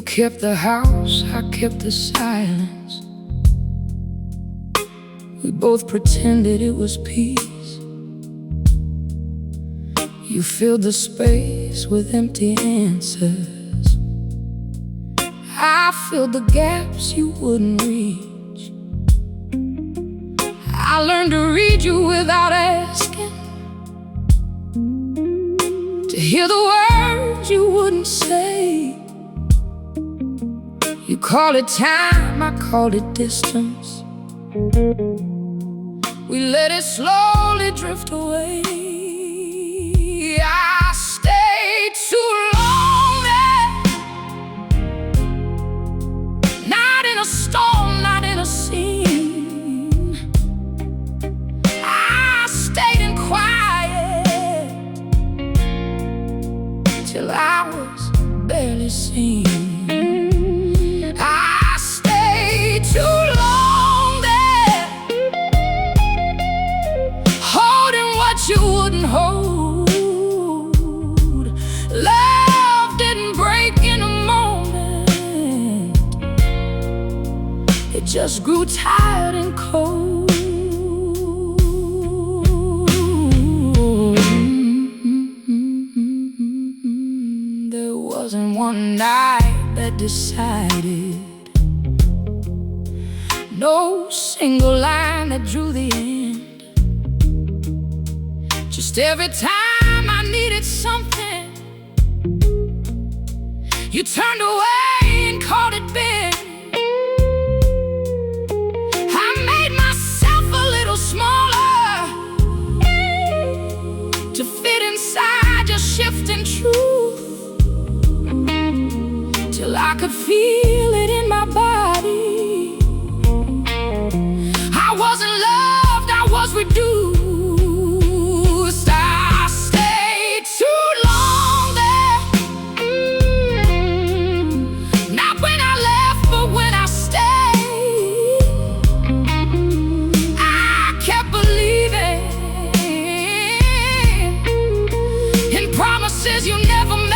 You kept the house, I kept the silence. We both pretended it was peace. You filled the space with empty answers. I filled the gaps you wouldn't reach. I learned to read you without asking, to hear the words you wouldn't say. You call it time, I called it distance. We let it slowly drift away. I stayed too long there, not in a storm, not in a scene. I stayed in quiet till I was barely seen. I stayed too long there, holding what you wouldn't hold. Love didn't break in a moment, it just grew tired and cold. There wasn't one night that decided, no single line that drew the end. Just every time I needed something, you turned away and called it big. I made myself a little smaller to fit inside your shifting truth, till I could feel it in my body. I wasn't loved, I was reduced. I stayed too long there, not when I left, but when I stayed. I kept believing in promises you never made.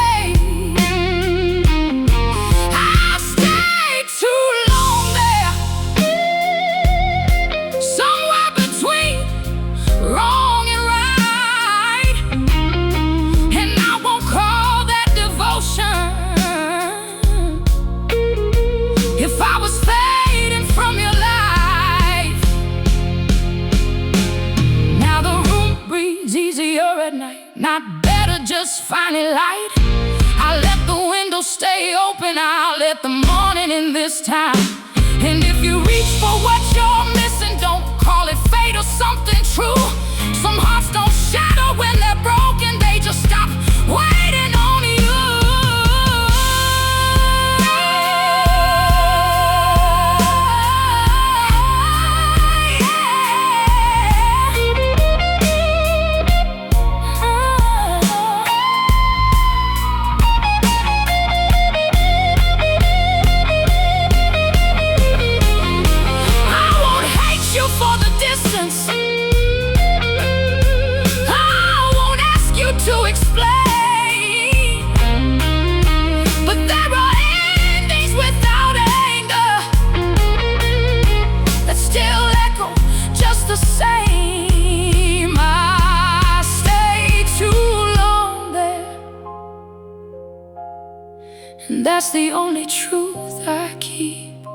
If I was fading from your life, now the room breathes easier at night. Not better, just finding light. I let the window stay open, I'll let the morning in this time. And if you reach for what you're missing, don't call it fate or something true. Some hearts don't shatter when they're broken, they just stop waiting on you. To explain, but there are endings without anger that still echo just the same. I stayed too long there, and that's the only truth I keep.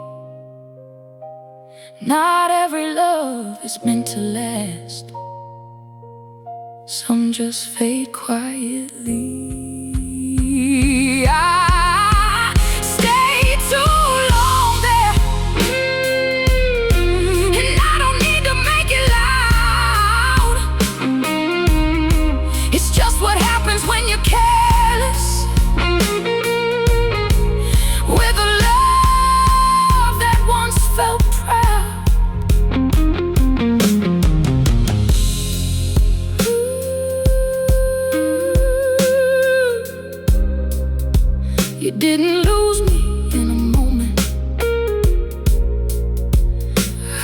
Not every love is meant to last, some just fade quietly. I stayed too long there, and I don't need to make it loud. It's just what happens when you're careless with a love that once felt proud. You didn't lose me in a moment,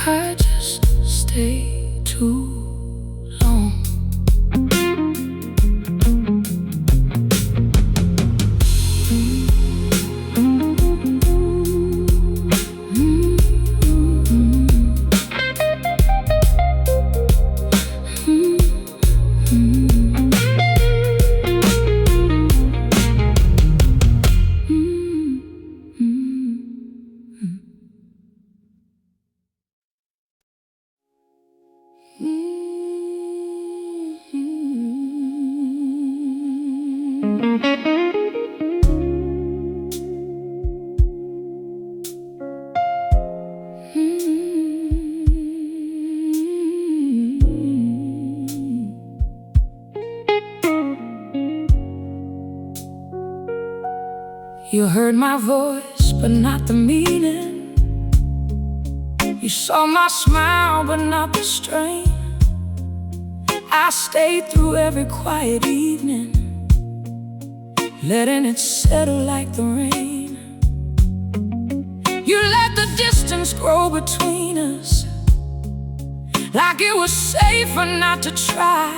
I just stayed too long. You heard my voice, but not the meaning. You saw my smile, but not the strain. I stayed through every quiet evening, letting it settle like the rain. You let the distance grow between us, like it was safer not to try.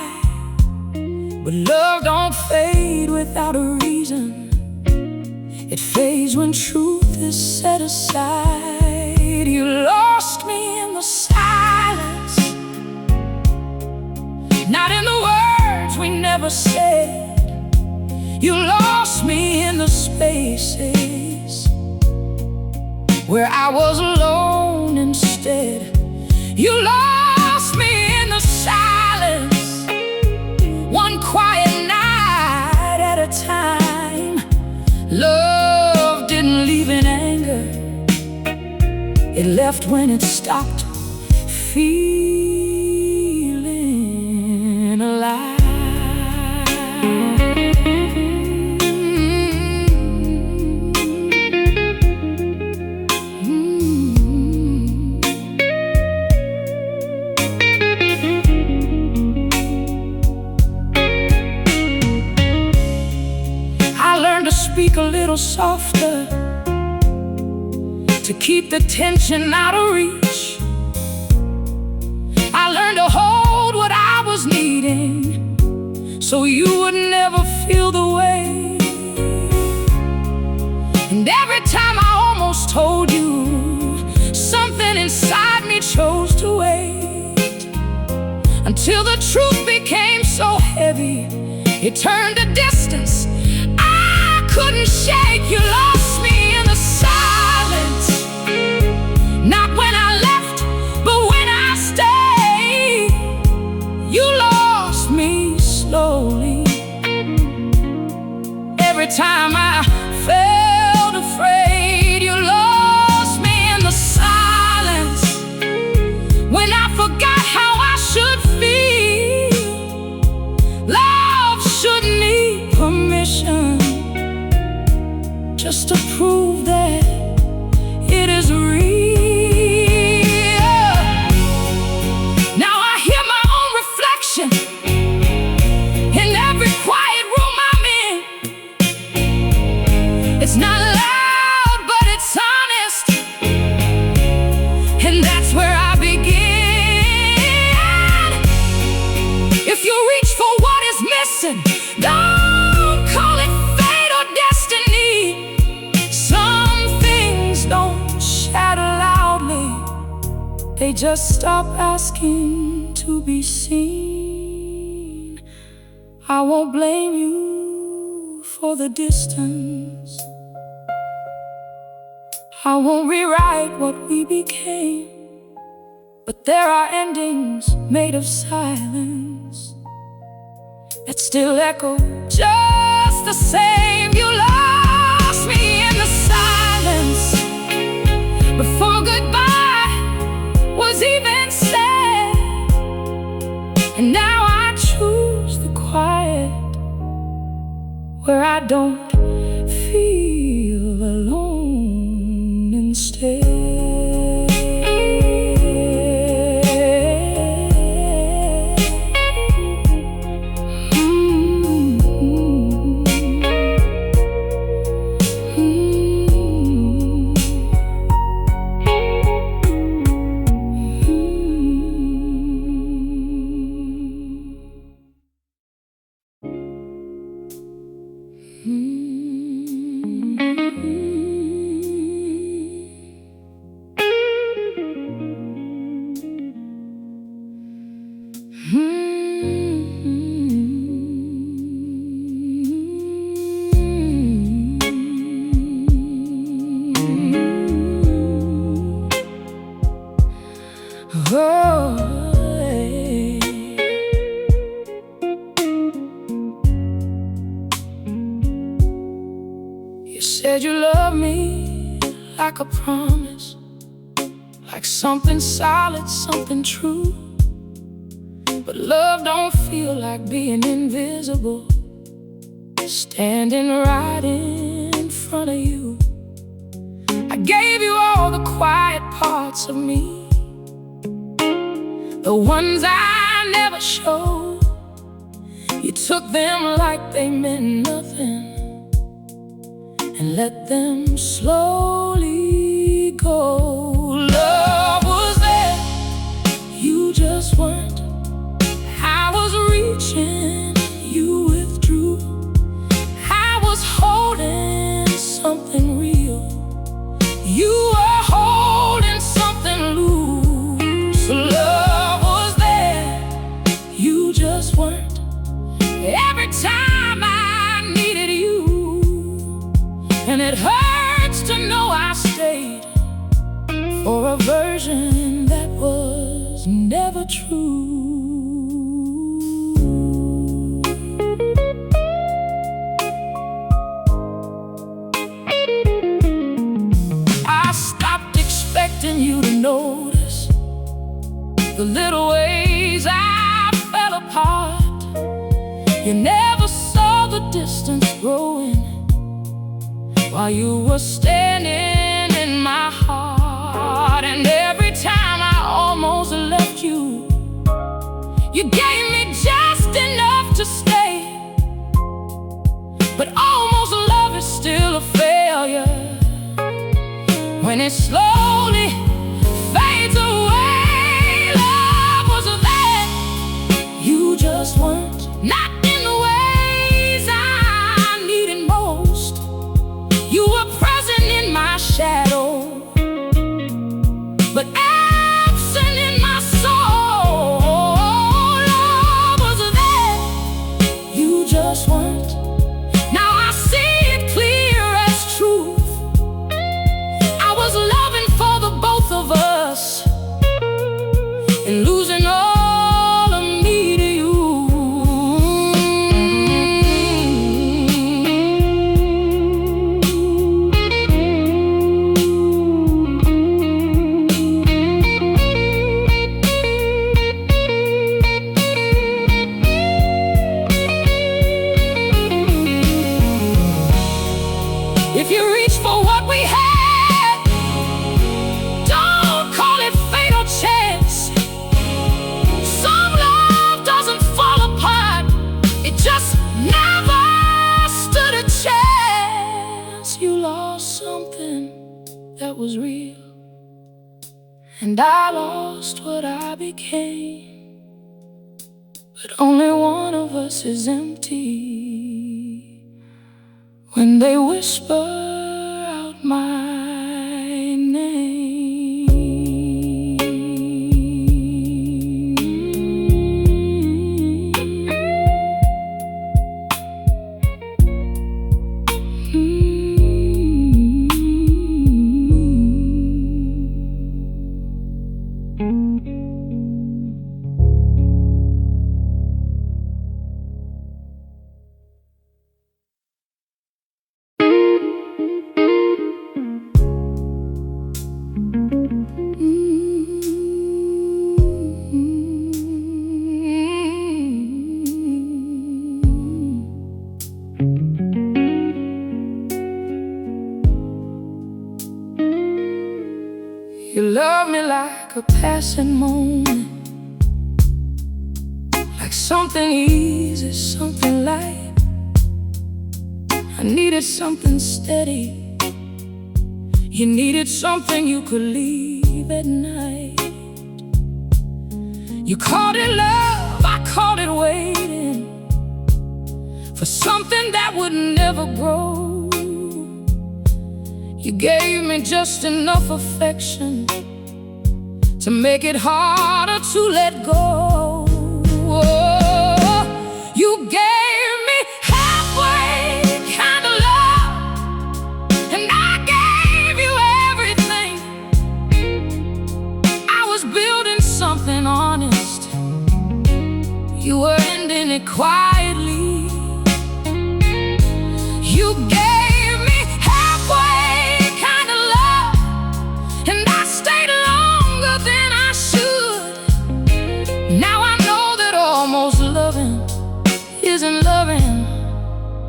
But love don't fade without a reason. It fades when truth is set aside. You lost me in the silence, not in the words we never said. You lost me in the spaces where I was alone instead. You lost me in the silence, one quiet night at a time. Love didn't leave in anger, it left when it stopped feeling alive. Speak a little softer to keep the tension out of reach. I learned to hold what I was needing, so you would never feel the weight. And every time I almost told you, something inside me chose to wait, until the truth became so heavy, it turned to distance couldn't shake. You lost me in the silence, not when I left, but when I stayed. You lost me slowly, every time I felt afraid. You lost me in the silence, when I forgot how I should feel. Love shouldn't need permission, just to prove that it is real. Now I hear my own reflection in every quiet room I'm in. It's not loud, but it's honest, and that's where I begin. If you reach for what is missing, don't call it fate or destiny. They just stop asking to be seen. I won't blame you for the distance, I won't rewrite what we became. But there are endings made of silence that still echo just the same. You lost me in the silence before goodbye was even said, and now I choose the quiet, where I don't feel alone instead. You said you love me like a promise, like something solid, something true. But love don't feel like being invisible, standing right in front front of you. I gave you all the quiet parts of me, the ones I never showed. You took them like they meant nothing and let them slowly go. Love was there, you just weren't. I was reaching, you withdrew. I was holding something real, you were holding something loose. Love was there, you just weren't. Every time I needed you, and it hurts to know I stayed for a version that was never true. I stopped expecting you to notice the little ways I fell apart. You never saw the distance growing while you were standing in my heart. And every time I almost left you, you gave me just enough to stay. But almost love is still a failure when it slowly fades away. Love was there, you just weren't. Not in the ways I needed most. You were present in my shadow, but absent in my soul. Love was there, you just weren't. Now I see it clear as truth. I was loving for the both of us and losing all of me to you. If you reach for what we had, don't call it fate or chance. Some love doesn't fall apart, it just never stood a chance. You lost something that was real, and I lost what I became. But only one of us is empty when they whisper out my name. You love me like a passing moment, like something easy, something light. I needed something steady, you needed something you could leave at night. You called it love, I called it waiting for something that would never grow. You gave me just enough affection to make it harder to let go. You gave me halfway kind of love, and I gave you everything. I was building something honest, you were ending it quietly. You gave me halfway kind of love, and I stayed longer than I should. Now I know that almost loving isn't loving,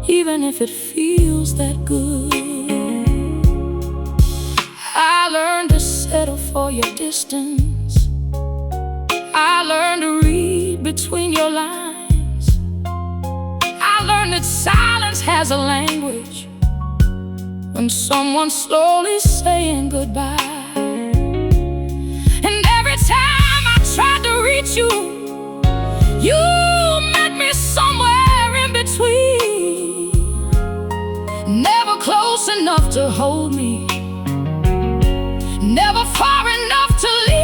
even if it feels that good. I learned to settle for your distance. I learned to read between your lines. I learned that silence has a language when someone's slowly saying goodbye. And every time I tried to reach you, you met me somewhere in between. Never close enough to hold me, never far enough to leave.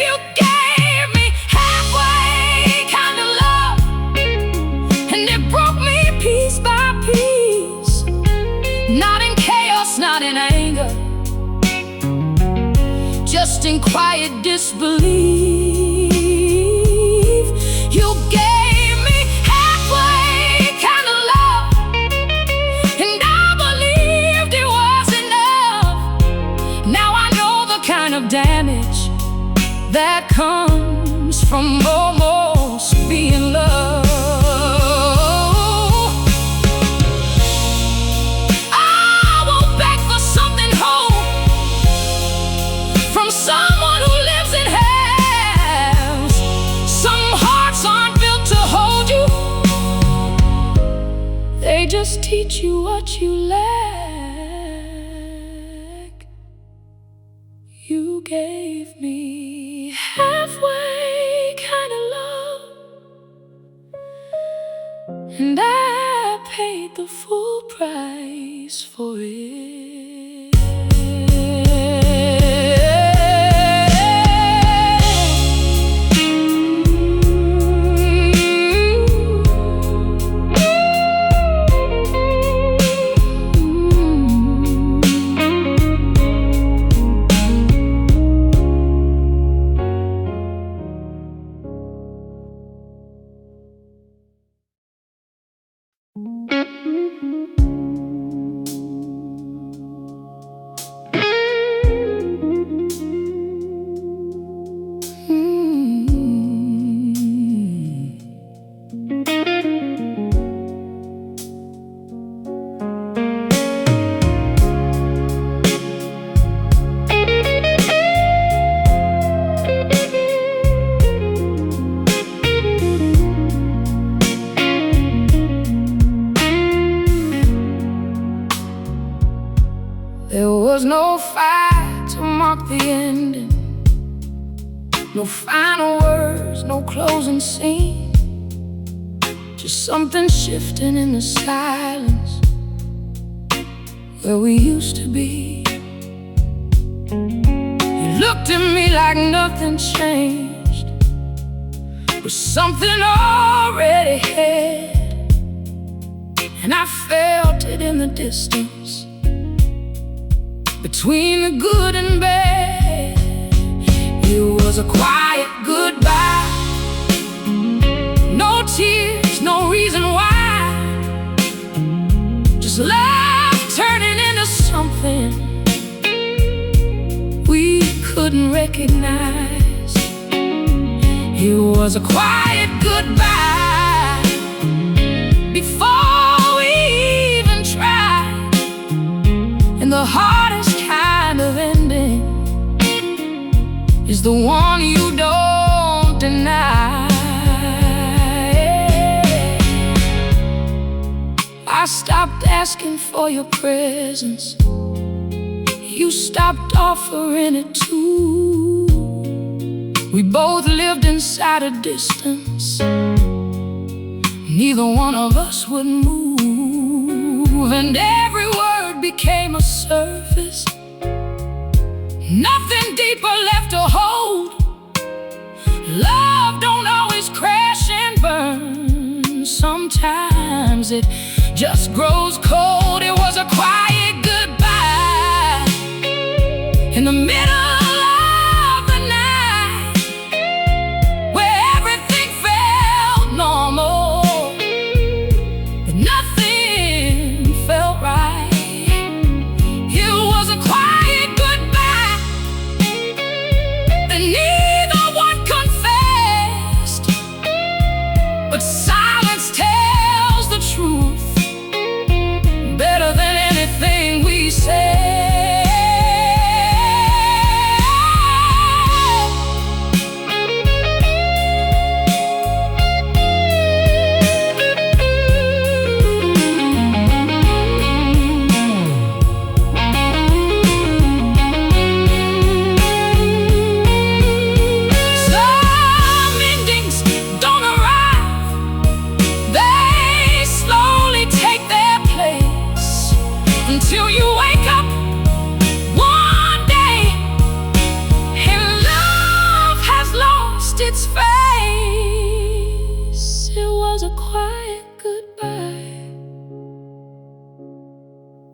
You gave me halfway kind of love, and it broke me piece by piece. Not in chaos, not in anger, just in quiet disbelief. You gave me halfway kind of love, and I believed it was enough. Now I know the kind of damage that comes from almost being loved. I won't beg for something whole from someone who lives in halves. Some hearts aren't built to hold you, they just teach you what you lack. You gave me halfway kind of love, and I paid the full price for it. There was no fight to mark the ending, no final words, no closing scene, just something shifting in the silence where we used to be. You looked at me like nothing changed, but something already had, and I felt it in the distance between the good and bad. It was a quiet goodbye, no tears, no reason why, just love turning into something we couldn't recognize. It was a quiet goodbye before we even tried, and the hardest kind of ending is the one you don't deny. I stopped asking for your presence, you stopped offering it too. We both lived inside a distance, neither one of us would move, and every word became a surface, nothing deeper left to hold. Love don't always crash and burn, sometimes it just grows cold. It was a quiet goodbye in the middle of the night, where everything felt normal, but nothing felt right. It was a quiet goodbye that neither one confessed, but silence tells the truth.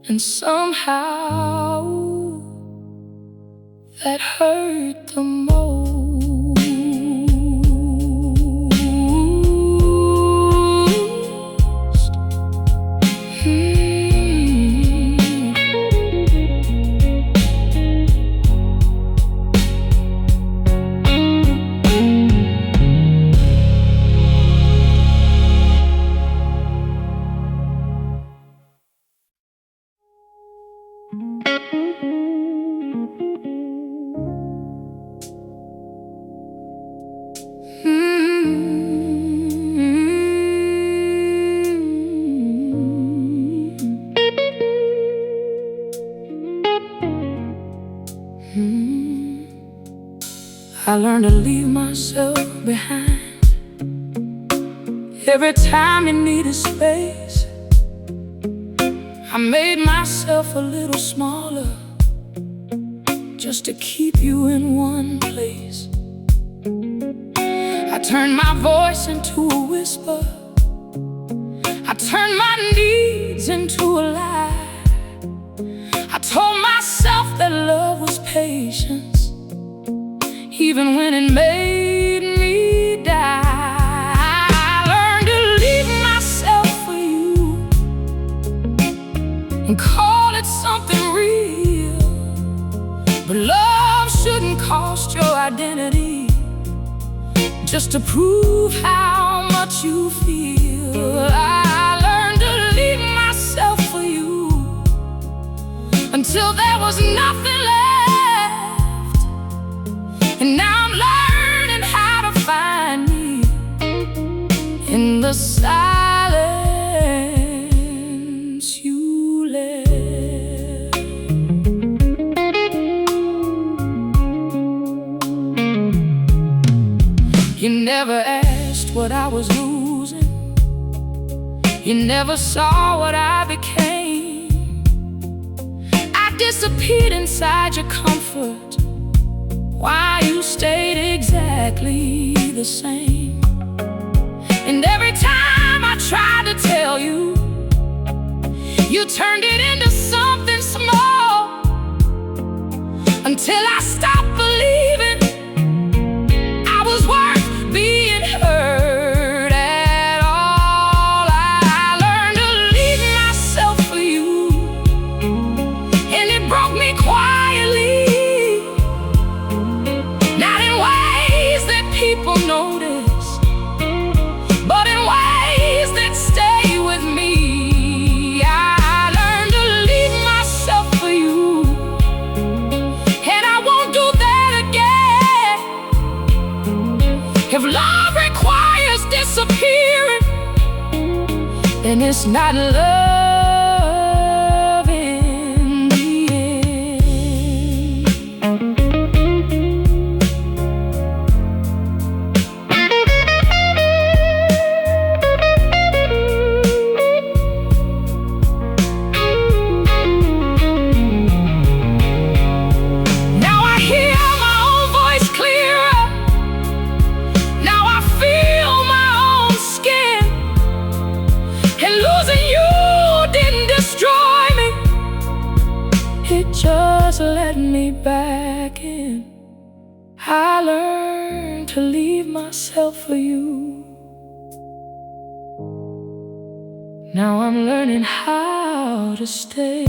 And somehow that hurt the most. I learned to leave myself behind. Every time you needed space, I made myself a little smaller, just to keep you in one place. I turned my voice into a whisper, I turned my needs into a lie. I told myself that love was patience, even when it made me die. I learned to leave myself for you and call it something real. But love shouldn't cost your identity just to prove how much you feel. I learned to leave myself for you until there was nothing left. And now I'm learning how to find me in the silence you left. You never asked what I was losing, you never saw what I became. I disappeared inside your comfort while you stayed exactly the same. And every time I tried to tell you, you turned it into something small, until I stopped believing I was worth being heard at all. I learned to leave myself for you, and it broke me quietly. Not in ways that people notice, but in ways that stay with me. I learned to leave myself for you, and I won't do that again. If love requires disappearing, then it's not love in the end. Now I hear my own voice clearer. Now I feel my own skin. And losing you didn't destroy me, it just let me back in. I learned to leave myself for you. Now I'm learning how to stay.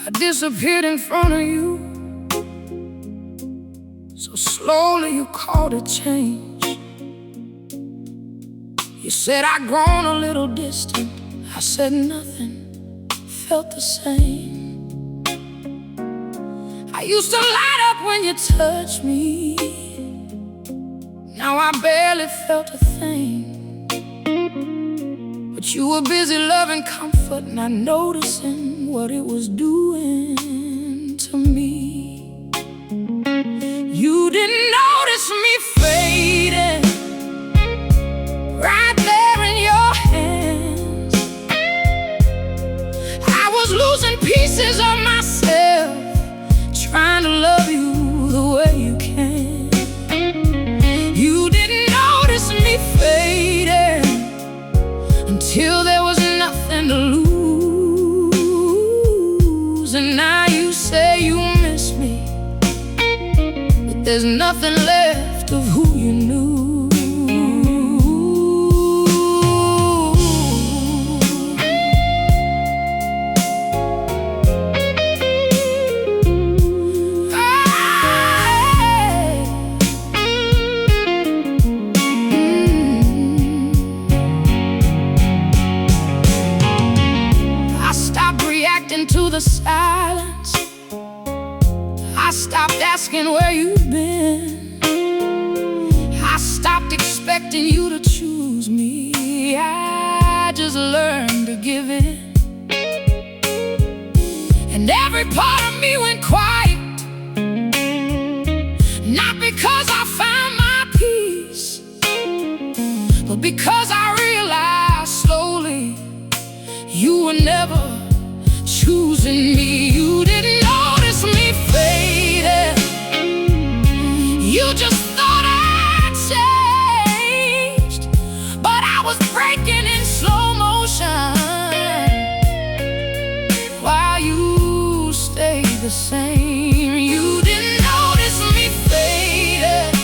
I disappeared in front of you, so slowly you called it change. You said I'd grown a little distant, I said nothing, felt the same. I used to light up when you touched me. Now I barely felt a thing. But you were busy loving comfort, not noticing what it was doing to me. You didn't notice me fading right there in your hands. I was losing pieces of myself, trying to love you the way you can. You didn't notice me fading until there was nothing to lose. And now you say you miss me, but there's nothing left of who you knew. To the silence, I stopped asking where you've been. I stopped expecting you to choose me. I just learned to give in. And every part of me went quiet, not because I found my peace, but because I realized slowly you were never choosing me. You didn't notice me fading. You just thought I'd changed, but I was breaking in slow motion while you stayed the same. You didn't notice me fading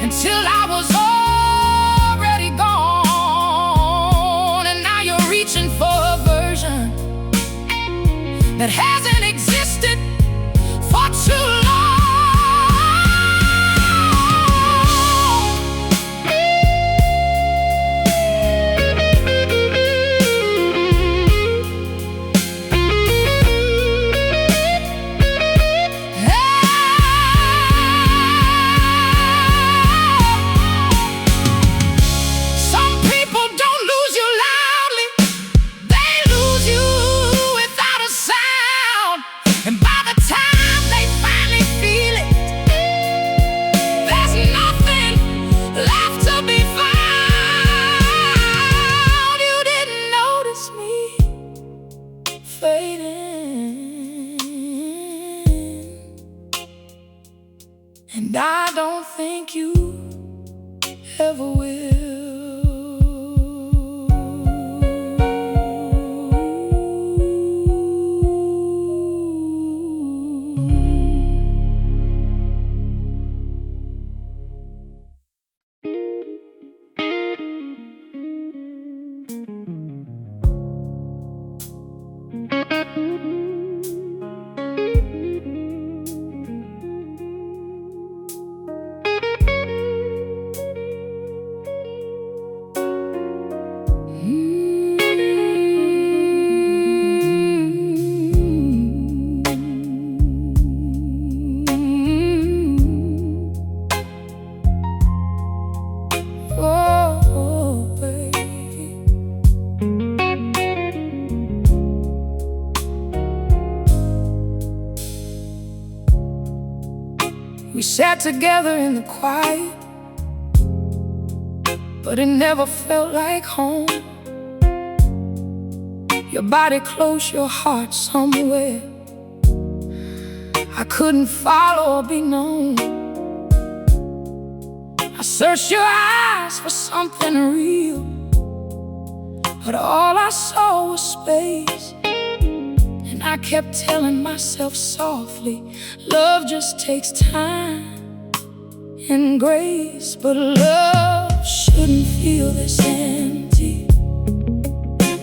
until I was already gone. And now you're reaching for a version that hasn't existed for too long. Some people don't lose you loudly, they lose you without a sound. And by the time they finally feel it, there's nothing left to be found. You didn't notice me fading, and I don't think you ever will. We sat together in the quiet, but it never felt like home. Your body close, your heart somewhere I couldn't follow or be known. I searched your eyes for something real, but all I saw was space. And I kept telling myself softly, love just takes time and grace. But love shouldn't feel this empty.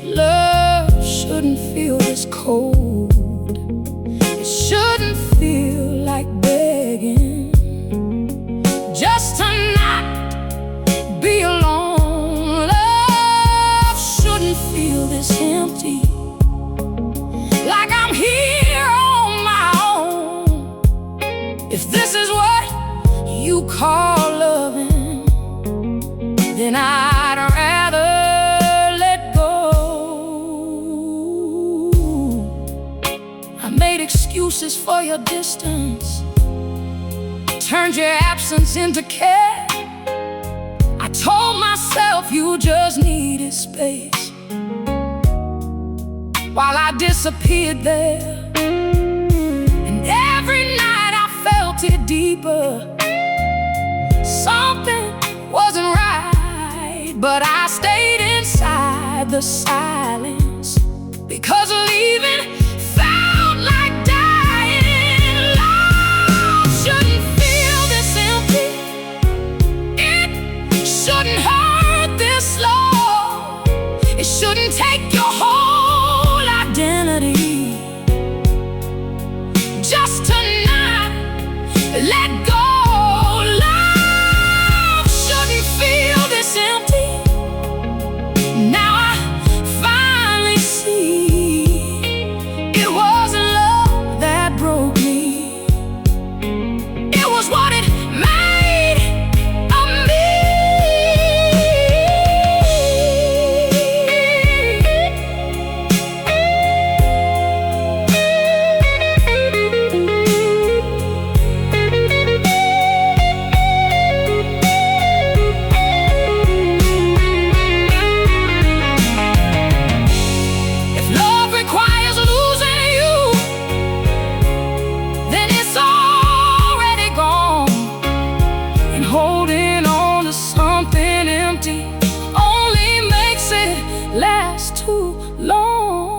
Love shouldn't feel this cold. It shouldn't feel like begging just to not be alone. Love shouldn't feel this empty, like I'm here on my own. call loving, then I'd rather let go. I made excuses for your distance, turned your absence into care. I told myself you just needed space, while I disappeared there. And every night I felt it deeper. Something wasn't right, but I stayed inside the silence, because leaving felt like dying. Love shouldn't feel this empty. It shouldn't hurt this slow. It shouldn't take your whole identity just to not let go. Love shouldn't feel this empty. Now I finally see it wasn't love that broke me. It was what it made of me. If love requires losing you, then it's already gone. And holding on to something empty only makes it last too long.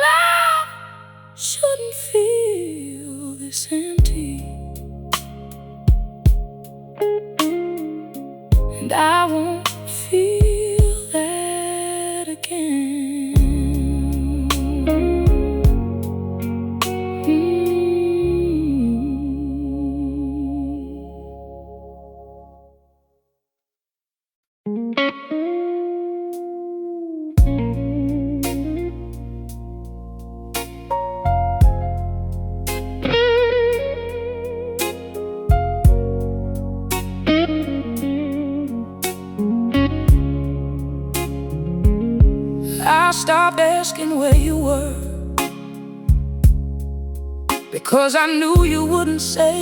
Love shouldn't feel this empty, and I won't feel that again. I stopped asking where you were, because I knew you wouldn't say.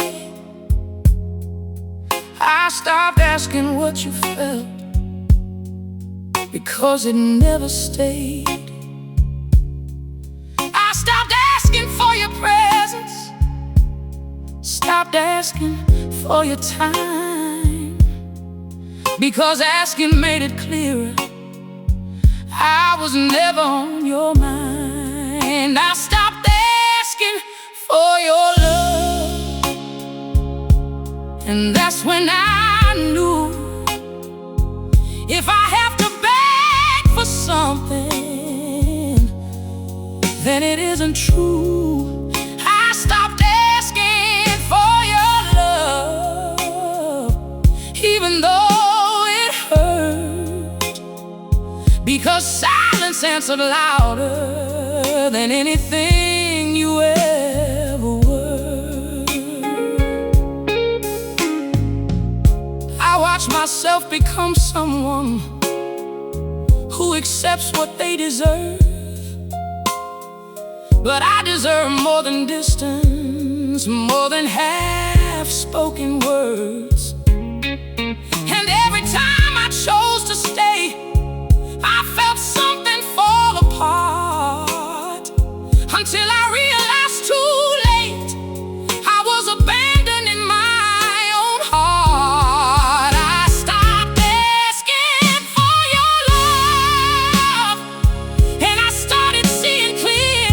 I stopped asking what you felt, because it never stayed. I stopped asking for your presence, stopped asking for your time, because asking made it clearer I was never on your mind. I stopped asking for your love, and that's when I knew, if I have to beg for something, then it isn't true. I stopped asking for your love, even though it hurt, because silence answered louder than anything you ever were. I watched myself become someone who accepts what they deserve, but I deserve more than distance, more than half-spoken words. And every time I chose to stay, I felt something fall apart, until I realized too late I was abandoned in my own heart. I stopped asking for your love, and I started seeing clear.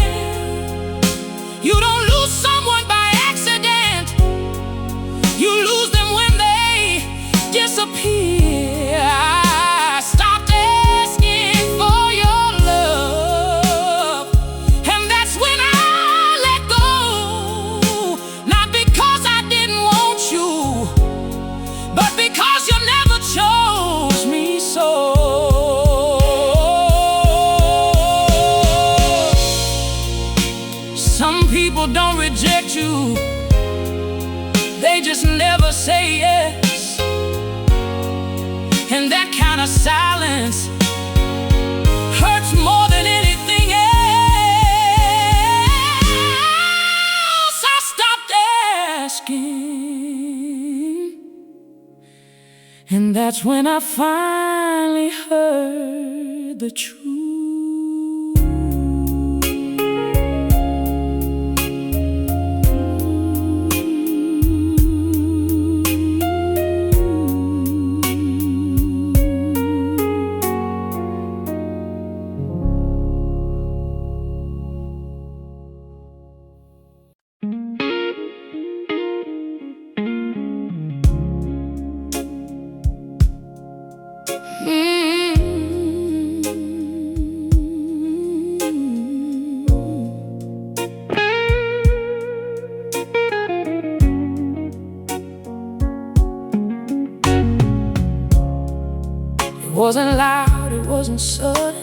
You don't lose someone by accident, you lose them when they my silence hurts more than anything else. I stopped asking, and that's when I finally heard the truth. It wasn't loud, it wasn't sudden.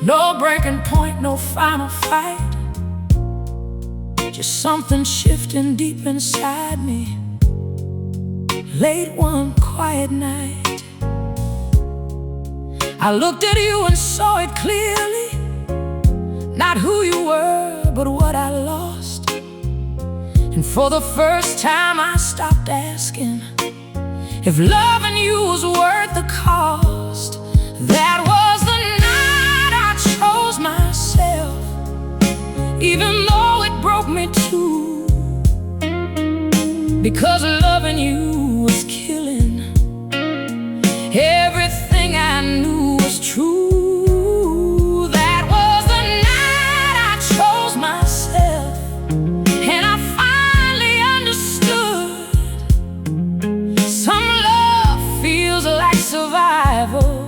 No breaking point, no final fight. Just something shifting deep inside me. Late one quiet night, I looked at you and saw it clearly. Not who you were, but what I lost. And for the first time I stopped asking if loving you was worth the cost. That was the night I chose myself, even though it broke me too. Because loving you was killing everything I knew was true. That was the night I chose myself, and I finally understood. Some love feels like survival,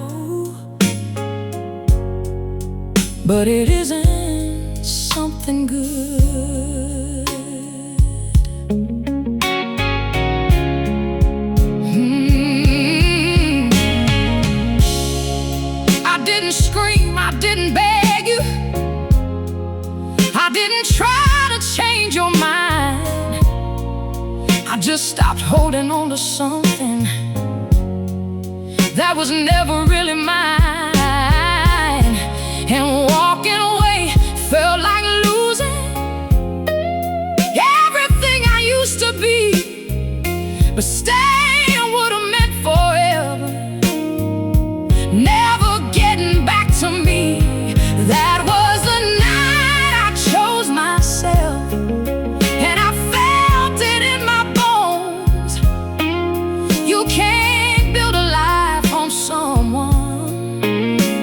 but it isn't something good. I didn't scream, I didn't beg you, I didn't try to change your mind. I just stopped holding on to something that was never really mine. And walking away felt like losing everything I used to be. But staying would have meant forever, never getting back to me. That was the night I chose myself, and I felt it in my bones. You can't build a life on someone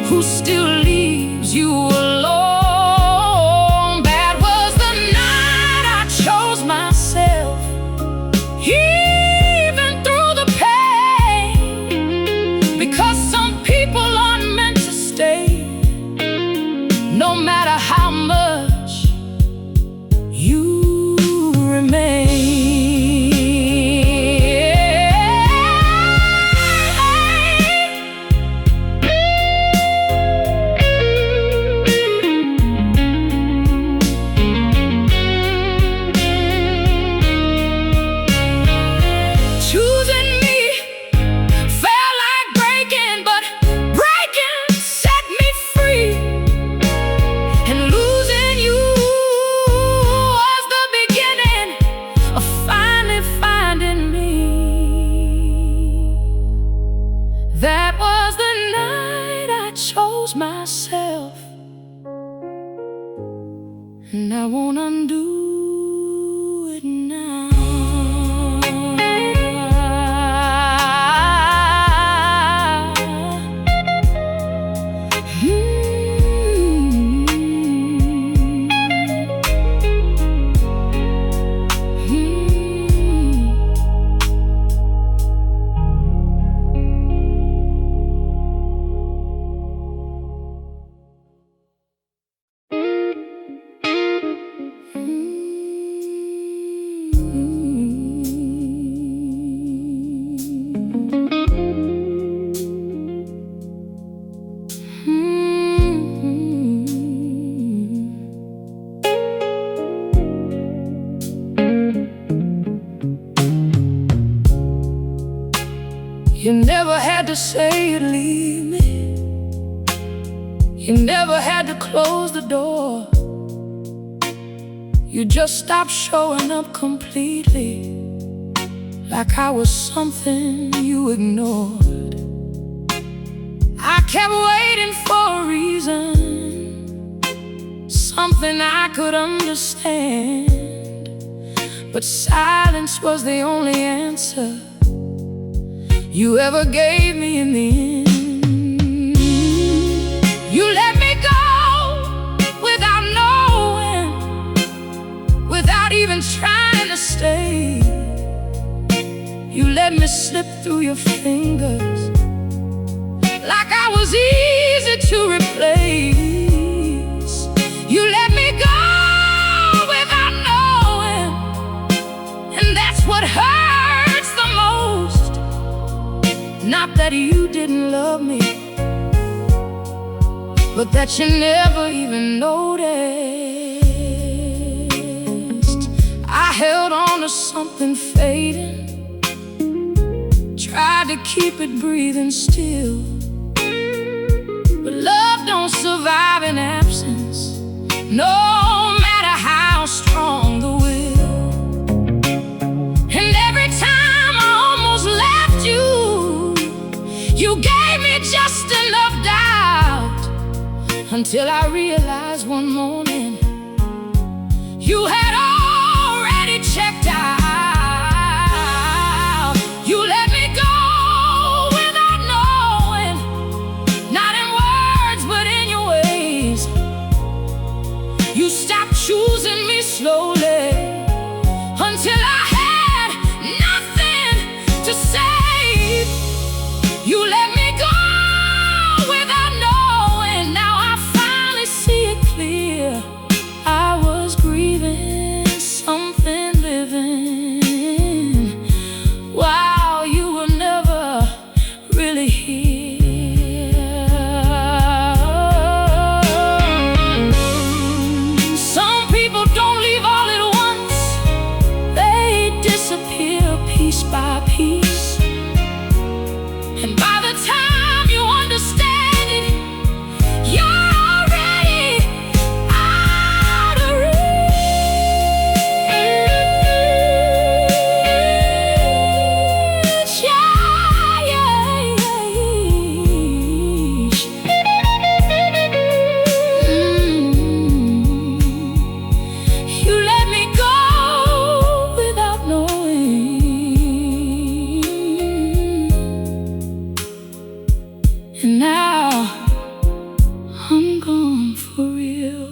who still leaves you alone. That was the night I chose myself, even through the pain. Because some people aren't meant to stay, no matter how much you remain. Choosing me felt like breaking, but breaking set me free. And losing you was the beginning of finally finding me. That was the night I chose myself, and I won't undo it now. You never had to say you'd leave me. You never had to close the door. You just stopped showing up completely, like I was something you ignored. I kept waiting for a reason, something I could understand, but silence was the only answer you ever gave me in the end. You let me go without knowing, without even trying to stay. You let me slip through your fingers like I was easy to replace. You let me go without knowing, and that's what hurts the most. Not that you didn't love me, but that you never even noticed. I held on to something fading, tried to keep it breathing still, but love don't survive in absence, no matter how strong the will. And every time I almost left you, you gave me just enough doubt, until I realized one morning you had already checked out. You let me go without knowing, not in words but in your ways. You stopped choosing me slowly, until I had nothing to say. You let me go without knowing, now I finally see it clear. I was grieving something living, while you were never really here. Some people don't leave all at once, they disappear piece by piece. And by the time you understand it, you're already out of reach. You let me go without knowing, and now I'm gone for real.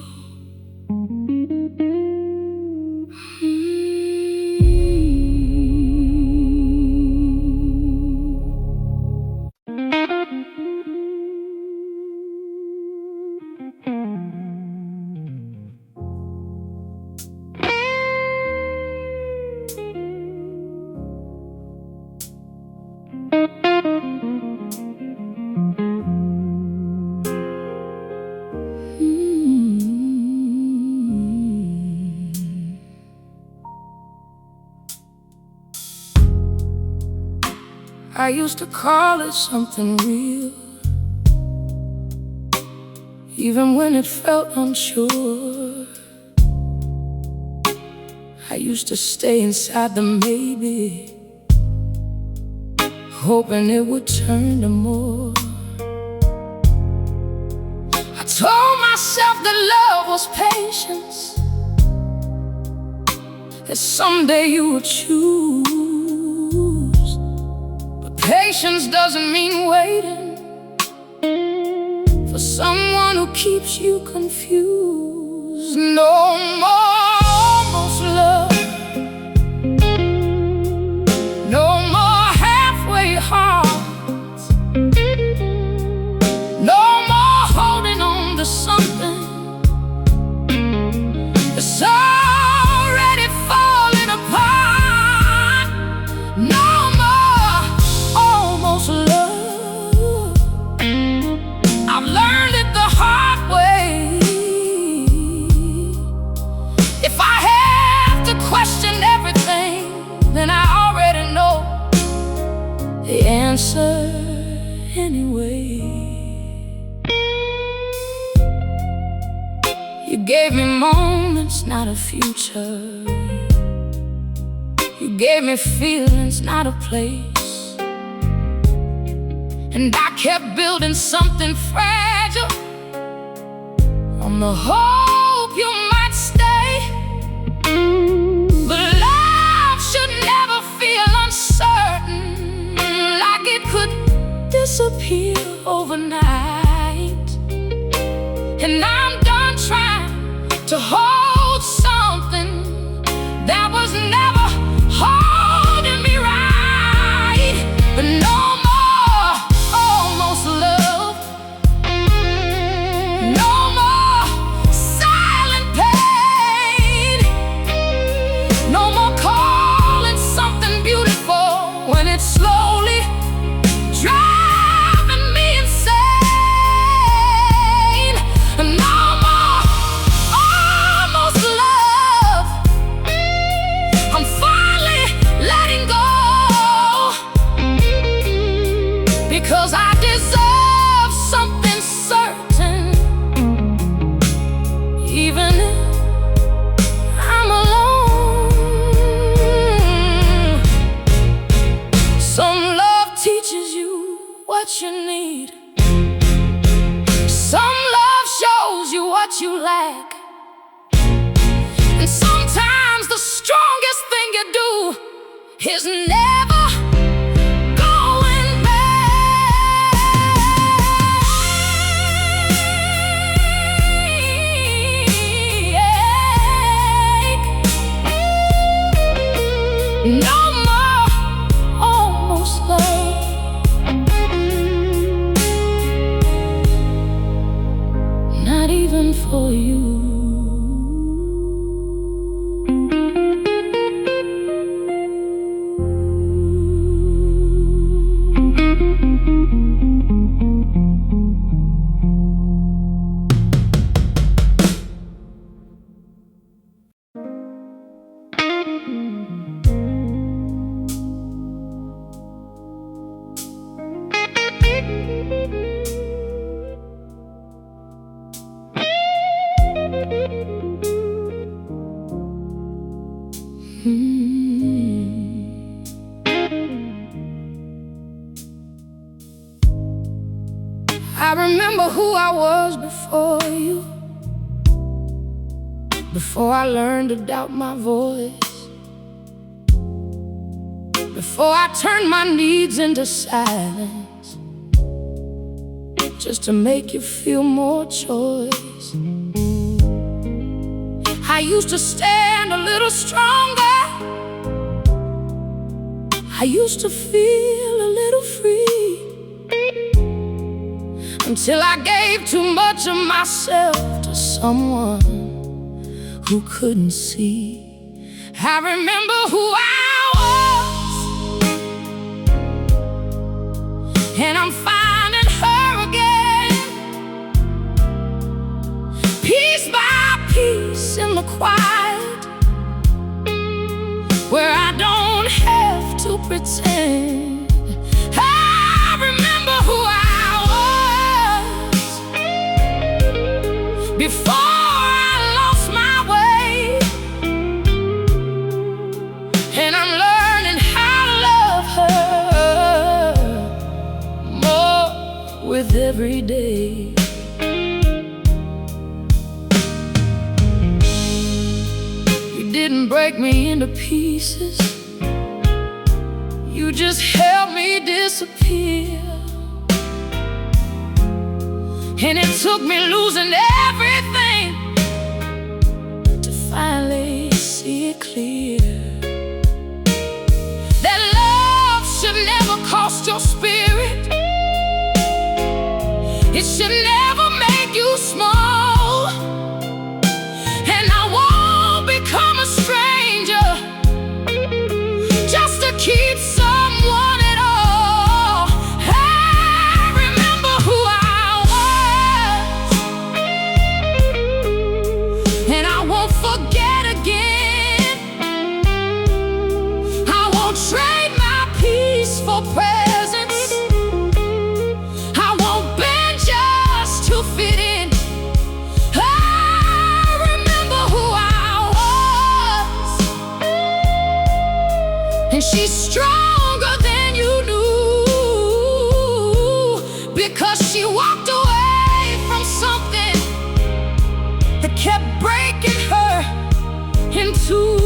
I used to call it something real, even when it felt unsure. I used to stay inside the maybe, hoping it would turn to more. I told myself that love was patience, that someday you would choose. Patience doesn't mean waiting for someone who keeps you confused. No more almost love, no more halfway hearts, no more holding on to something that's already falling apart. No more almost love, I've learned it the hard way. answer anyway. You gave me moments, not a future. You gave me feelings, not a place. And I kept building something fragile on the hope you might stay. But love should never feel uncertain, like it could disappear overnight. And I'm done trying to hold something that was never holding me right. But no more almost love, no more silent pain, no more calling something beautiful when it's slowly driving me insane. No more almost love. I'm finally letting go, because I deserve something certain, even if I'm alone. Some love teaches you what you need. Some love shows you what you lack. And sometimes the strongest thing you do is never going back. No more almost love. Not even for you. I remember who I was before you, before I learned to doubt my voice, before I turned my needs into silence, just to make you feel more choice. I used to stand a little stronger. I used to feel a little free, until I gave too much of myself to someone who couldn't see. I remember who I was, and I'm finding her again, piece by piece in the quiet, where I don't have to pretend. I remember who I was before I lost my way, and I'm learning how to love her more with every day. You didn't break me into pieces, you just helped me disappear. And it took me losing everything to finally see it clear, that love should never cost your spirit. It should never make you small. And I won't become a stranger just to keep someone at all. I remember who I was, and I won't forget again. I won't trade my peace for presence. stronger than you knew, because she walked away from something that kept breaking her in two.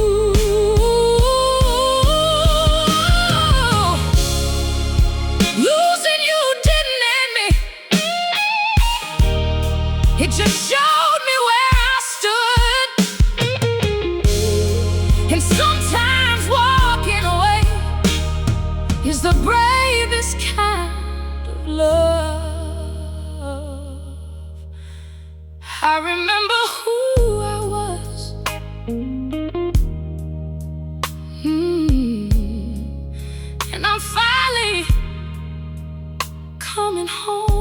Losing you didn't end me, it just showed me where I stood. And sometimes walking away is the bravest kind of love. I remember who I was, and I'm finally coming home.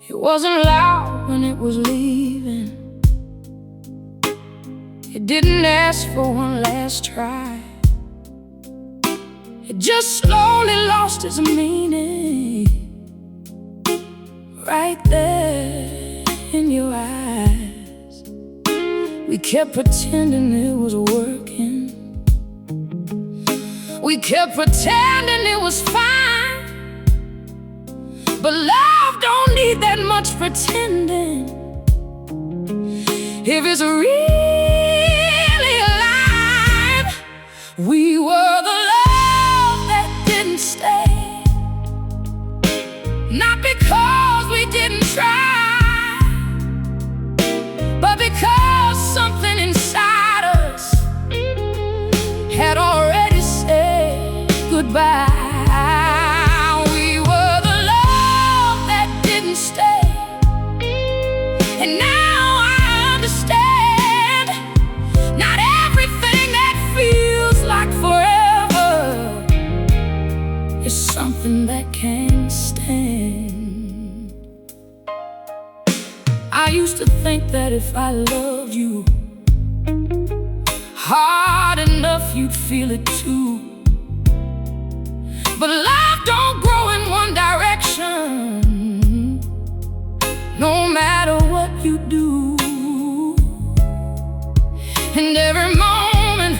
It wasn't loud when it was leaving, it didn't ask for one last try. It just slowly lost its meaning right there in your eyes. We kept pretending it was working, we kept pretending it was fine, but love don't need that much pretending if it's really alive. We were the love that didn't stay, not because we didn't try, but because something inside us had already said goodbye. And now I understand, not everything that feels like forever is something that can stand. I used to think that if I loved you hard enough, you'd feel it too. But love don't grow in one direction, no matter what you do. And every moment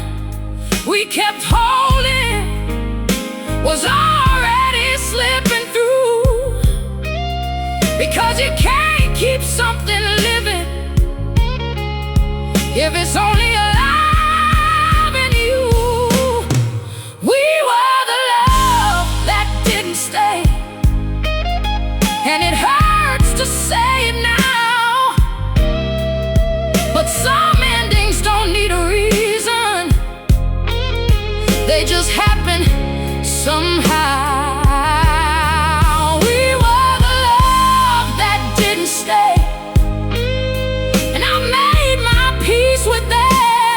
we kept holding was already slipping through, because you can't keep something living if it's only alive in you. We were the love that didn't stay, and it hurts to say it now, but some endings don't need a reason, they just happen somehow. We were the love that didn't stay, and I made my peace with that.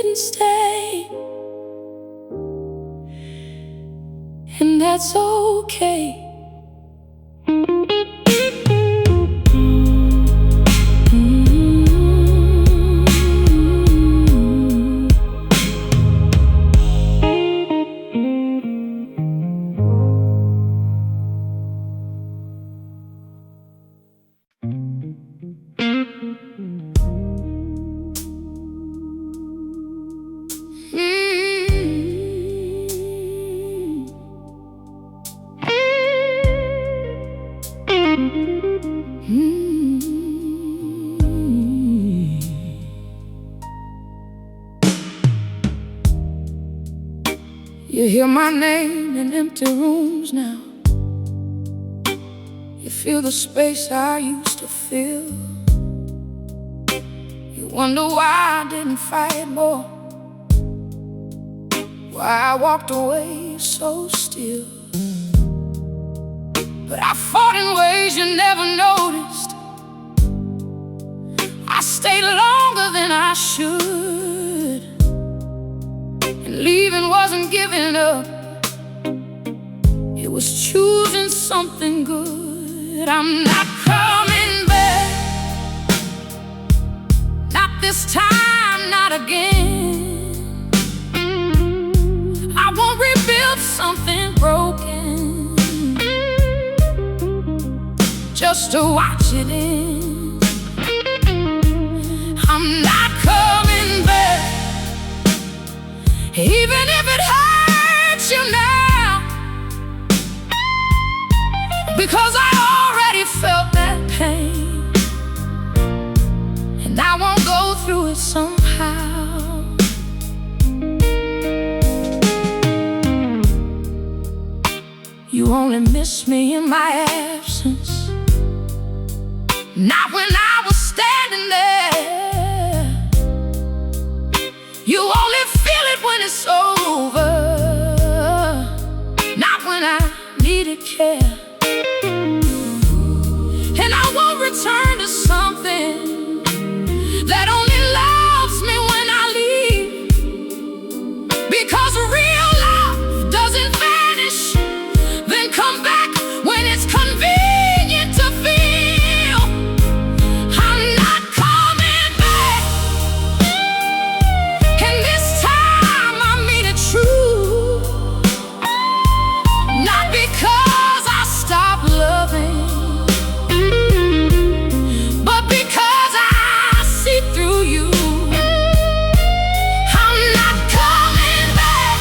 didn't stay, and that's okay. You hear my name in empty rooms now. You feel the space I used to feel. You wonder why I didn't fight more, why I walked away so still. But I fought in ways you never noticed. I stayed longer than I should, and leaving wasn't giving up, it was choosing something good. I'm not coming back, not this time, not again. I won't rebuild something broken just to watch it end. I'm not coming back, even if it hurts you now, because I already felt that pain, and I won't go through it somehow. You only miss me in my absence, not when I was standing there. You only feel it when it's over, not when I needed care. And I won't return to something that only loves me when I leave, because real love doesn't vanish, then come back when it's convenient to feel. I'm not coming back, and this time I mean it true. Not because I stopped loving, but because I see through you. I'm not coming back.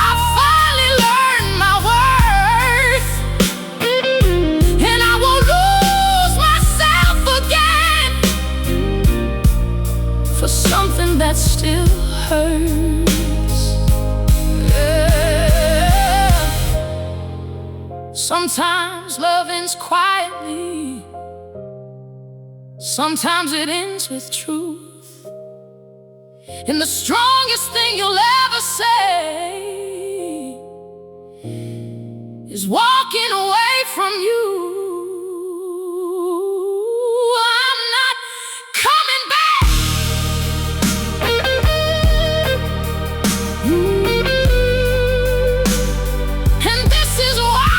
I finally learned my worth, and I won't lose myself again for something that still hurts. Yeah. Sometimes love ends quietly, sometimes it ends with truth, and the strongest thing you'll ever say is walking away from you. I'm not coming back. And this is why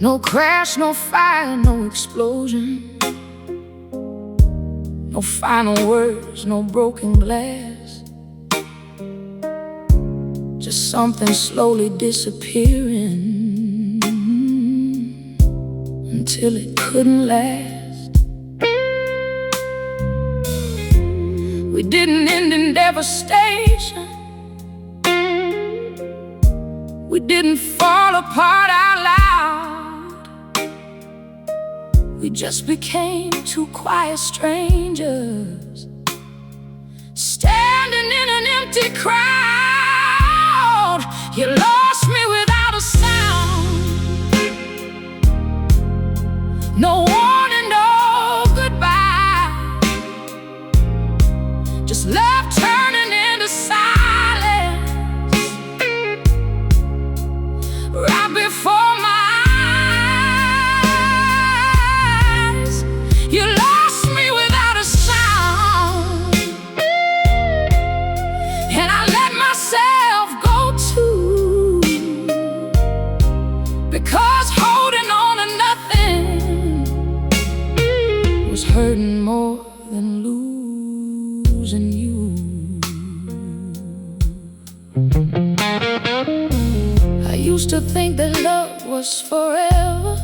no crash, no fire, no explosion, No final words, no broken glass, just something slowly disappearing until it couldn't last. We didn't end in devastation, we didn't fall apart out loud. We just became two quiet strangers, standing in an empty crowd. You lost me without a sound, no warning, no goodbye, just love turning into silence right before my eyes. You lost me without a sound, and I let myself go too, because holding on to nothing was hurting more than losing you. I used to think that love was forever,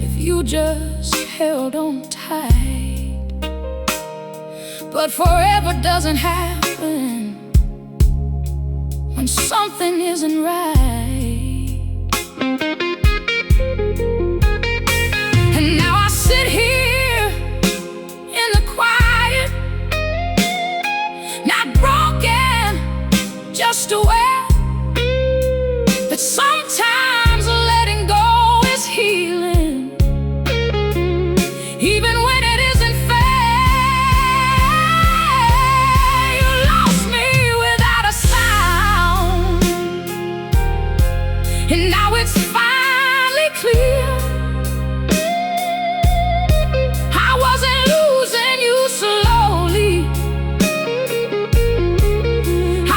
if you just held on tight. But forever doesn't happen when something isn't right. And now I sit here in the quiet, not broken, just aware that sometimes letting go is healing, even when it isn't fair. You lost me without a sound, and now it's finally clear. I wasn't losing you slowly,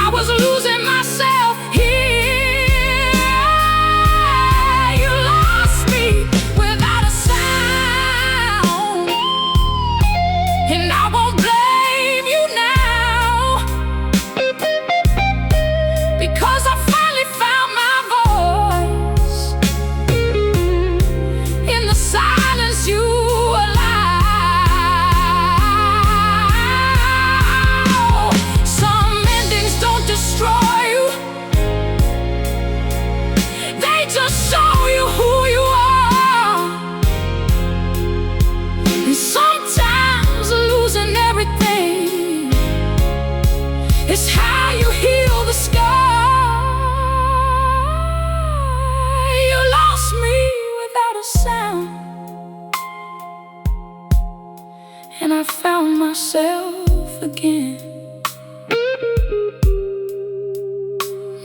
I was losing myself here. You lost me without a sound, and I won't blame you now, because I finally found my voice in the silence you allow. Some endings don't destroy you, they just show you who you are. And sometimes losing everything is how you heal the scar. You lost me without a sound, and I found myself again,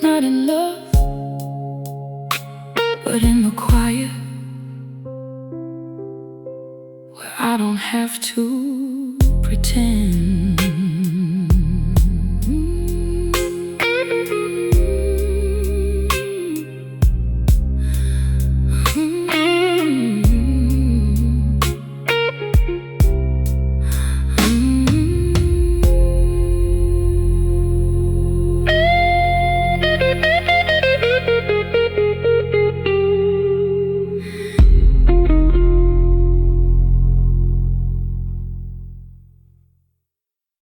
not in love, but in the quiet, where I don't have to pretend.